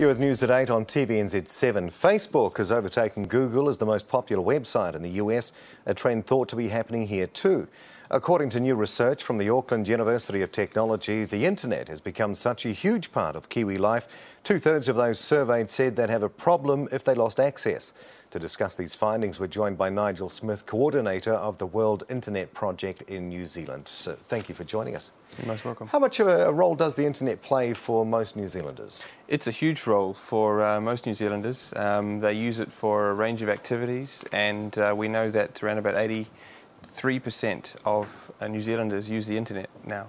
You're with News at 8 on TVNZ7. Facebook has overtaken Google as the most popular website in the US, a trend thought to be happening here too. According to new research from the Auckland University of Technology, the internet has become such a huge part of Kiwi life. 2/3 of those surveyed said they'd have a problem if they lost access. To discuss these findings, we're joined by Nigel Smith, coordinator of the World Internet Project in New Zealand. So thank you for joining us. You're most welcome. How much of a role does the internet play for most New Zealanders? It's a huge role for most New Zealanders. They use it for a range of activities, and we know that around about 83% of New Zealanders use the internet now.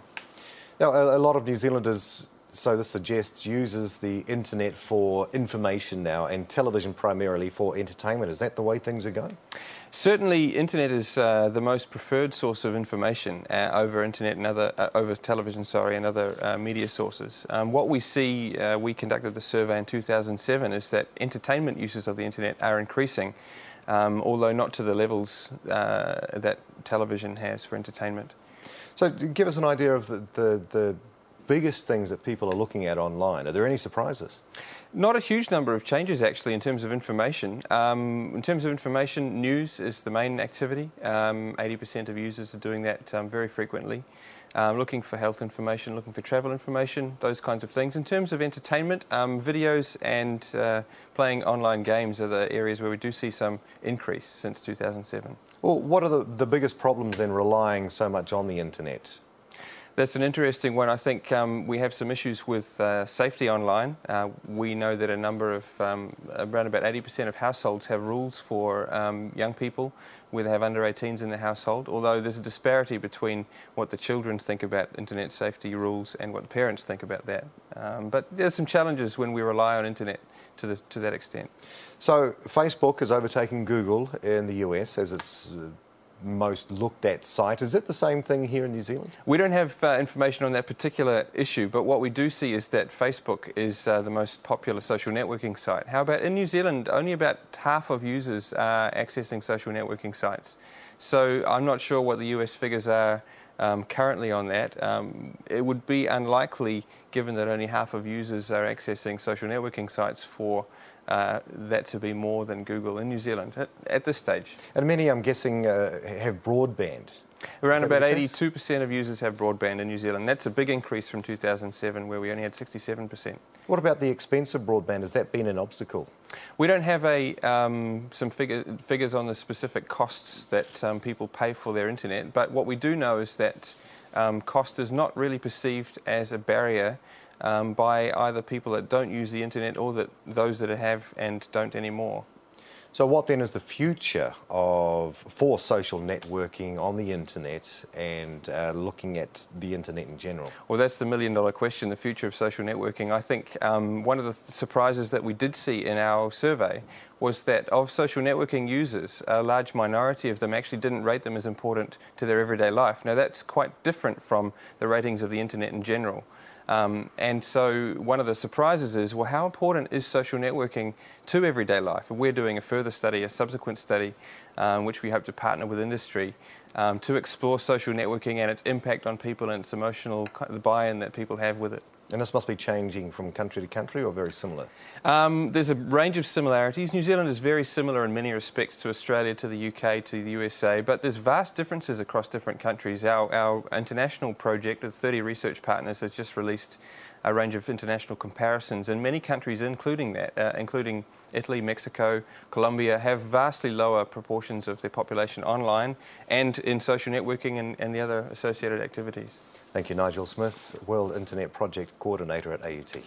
Now, a lot of New Zealanders, so this suggests, uses the internet for information now and television primarily for entertainment. Is that the way things are going? Certainly, internet is the most preferred source of information over internet and over television, and other media sources. What we see, we conducted the survey in 2007, is that entertainment uses of the internet are increasing, although not to the levels that television has for entertainment. So, give us an idea of the biggest things that people are looking at online. Are there any surprises? Not a huge number of changes, actually, in terms of information. In terms of information, news is the main activity. 80% of users are doing that very frequently. Looking for health information, looking for travel information, those kinds of things. In terms of entertainment, videos and playing online games are the areas where we do see some increase since 2007. Well, what are the biggest problems in relying so much on the internet? That's an interesting one. I think we have some issues with safety online. We know that a number of, around about 80% of households have rules for young people where they have under 18s in the household, although there's a disparity between what the children think about internet safety rules and what the parents think about that. But there's some challenges when we rely on internet to that extent. So Facebook has overtaken Google in the US as its most looked at site. Is it the same thing here in New Zealand? We don't have information on that particular issue, but what we do see is that Facebook is the most popular social networking site. How about in New Zealand? Only about half of users are accessing social networking sites. So I'm not sure what the US figures are currently on that. It would be unlikely, given that only half of users are accessing social networking sites, for that to be more than Google in New Zealand at this stage. And many, I'm guessing, have broadband. Around about 82% of users have broadband in New Zealand. That's a big increase from 2007, where we only had 67%. What about the expense of broadband? Has that been an obstacle? We don't have some figures on the specific costs that people pay for their internet, but what we do know is that cost is not really perceived as a barrier by either people that don't use the internet or those that have and don't anymore. So what then is the future for social networking on the internet and looking at the internet in general? Well, that's the million-dollar question, the future of social networking. I think one of the surprises that we did see in our survey was that of social networking users, a large minority of them actually didn't rate them as important to their everyday life. Now, that's quite different from the ratings of the internet in general. And so one of the surprises is, well, how important is social networking to everyday life? And we're doing a further study, a subsequent study, which we hope to partner with industry to explore social networking and its impact on people and its emotional, the buy-in that people have with it. And this must be changing from country to country or very similar? There's a range of similarities. New Zealand is very similar in many respects to Australia, to the UK, to the USA, but there's vast differences across different countries. Our international project with 30 research partners has just released a range of international comparisons, and many countries, including Italy, Mexico, Colombia, have vastly lower proportions of their population online and in social networking and the other associated activities. Thank you, Nigel Smith, World Internet Project Coordinator at AUT.